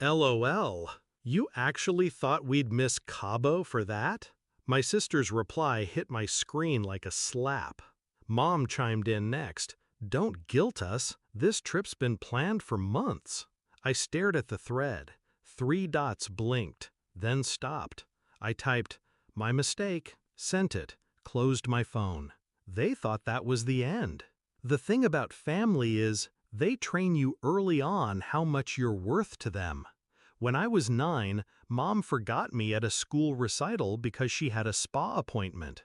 LOL. You actually thought we'd miss Cabo for that? My sister's reply hit my screen like a slap. Mom chimed in next. Don't guilt us. This trip's been planned for months. I stared at the thread. 3 dots blinked, then stopped. I typed, my mistake, sent it, closed my phone. They thought that was the end. The thing about family is, they train you early on how much you're worth to them. When I was 9, Mom forgot me at a school recital because she had a spa appointment.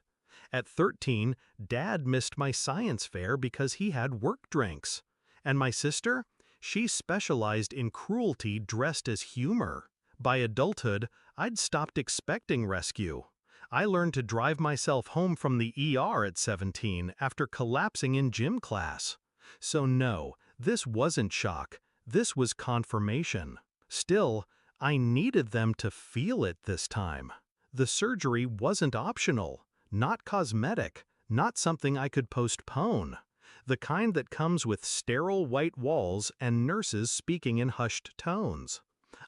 At 13, Dad missed my science fair because he had work drinks. And my sister? She specialized in cruelty dressed as humor. By adulthood, I'd stopped expecting rescue. I learned to drive myself home from the ER at 17 after collapsing in gym class. So no, this wasn't shock. This was confirmation. Still, I needed them to feel it this time. The surgery wasn't optional, not cosmetic, not something I could postpone. The kind that comes with sterile white walls and nurses speaking in hushed tones.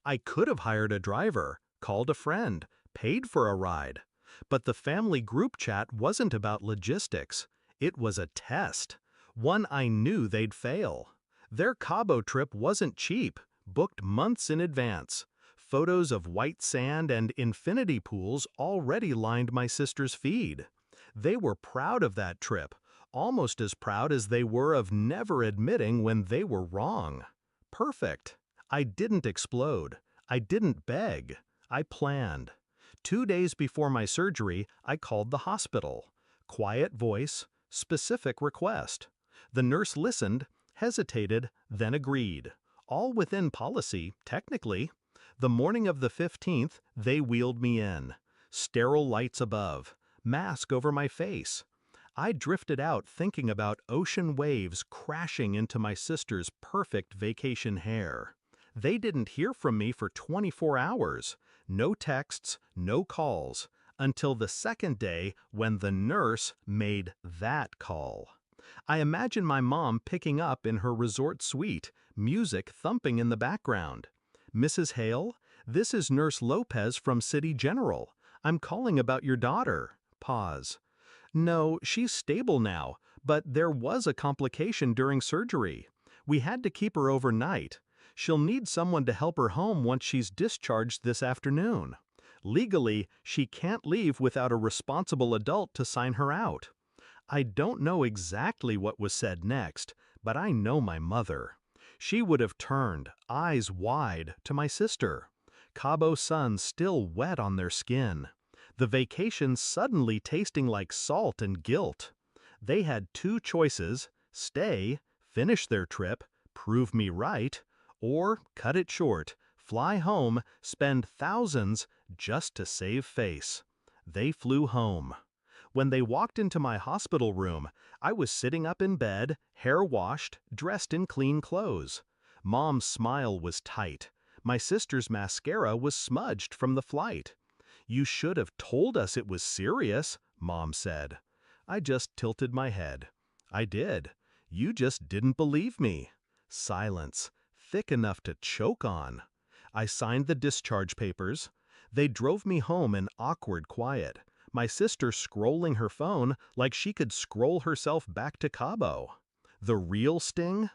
I could have hired a driver, called a friend, paid for a ride. But the family group chat wasn't about logistics. It was a test. One I knew they'd fail. Their Cabo trip wasn't cheap, booked months in advance. Photos of white sand and infinity pools already lined my sister's feed. They were proud of that trip, almost as proud as they were of never admitting when they were wrong. Perfect. I didn't explode. I didn't beg. I planned. 2 days before my surgery, I called the hospital. Quiet voice, specific request. The nurse listened, hesitated, then agreed. All within policy, technically. The morning of the 15th, they wheeled me in. Sterile lights above, mask over my face. I drifted out thinking about ocean waves crashing into my sister's perfect vacation hair. They didn't hear from me for 24 hours. No texts, no calls, until the second day when the nurse made that call. I imagine my mom picking up in her resort suite, music thumping in the background. Mrs. Hale, this is Nurse Lopez from City General. I'm calling about your daughter. Pause. No, she's stable now, but there was a complication during surgery. We had to keep her overnight. She'll need someone to help her home once she's discharged this afternoon. Legally, she can't leave without a responsible adult to sign her out. I don't know exactly what was said next, but I know my mother. She would have turned, eyes wide, to my sister. Cabo sun still wet on their skin. The vacation suddenly tasting like salt and guilt. They had 2 choices: stay, finish their trip, prove me right, or cut it short, fly home, spend thousands just to save face. They flew home. When they walked into my hospital room, I was sitting up in bed, hair washed, dressed in clean clothes. Mom's smile was tight. My sister's mascara was smudged from the flight. You should have told us it was serious, Mom said. I just tilted my head. I did. You just didn't believe me. Silence, thick enough to choke on. I signed the discharge papers. They drove me home in awkward quiet, my sister scrolling her phone like she could scroll herself back to Cabo. The real sting?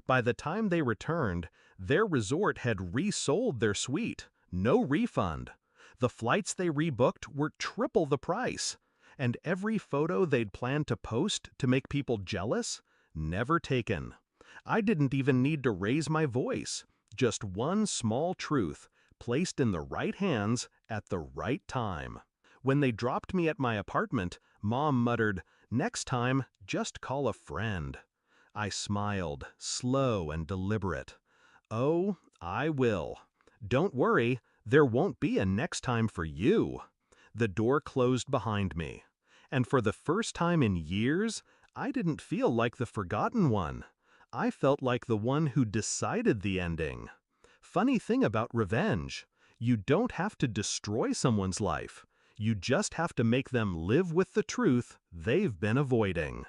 By the time they returned, their resort had resold their suite. No refund. The flights they rebooked were triple the price. And every photo they'd planned to post to make people jealous? Never taken. I didn't even need to raise my voice. Just one small truth, placed in the right hands at the right time. When they dropped me at my apartment, Mom muttered, "Next time, just call a friend." I smiled, slow and deliberate. "Oh, I will. Don't worry, there won't be a next time for you." The door closed behind me. And for the first time in years, I didn't feel like the forgotten one. I felt like the one who decided the ending. Funny thing about revenge, you don't have to destroy someone's life. You just have to make them live with the truth they've been avoiding.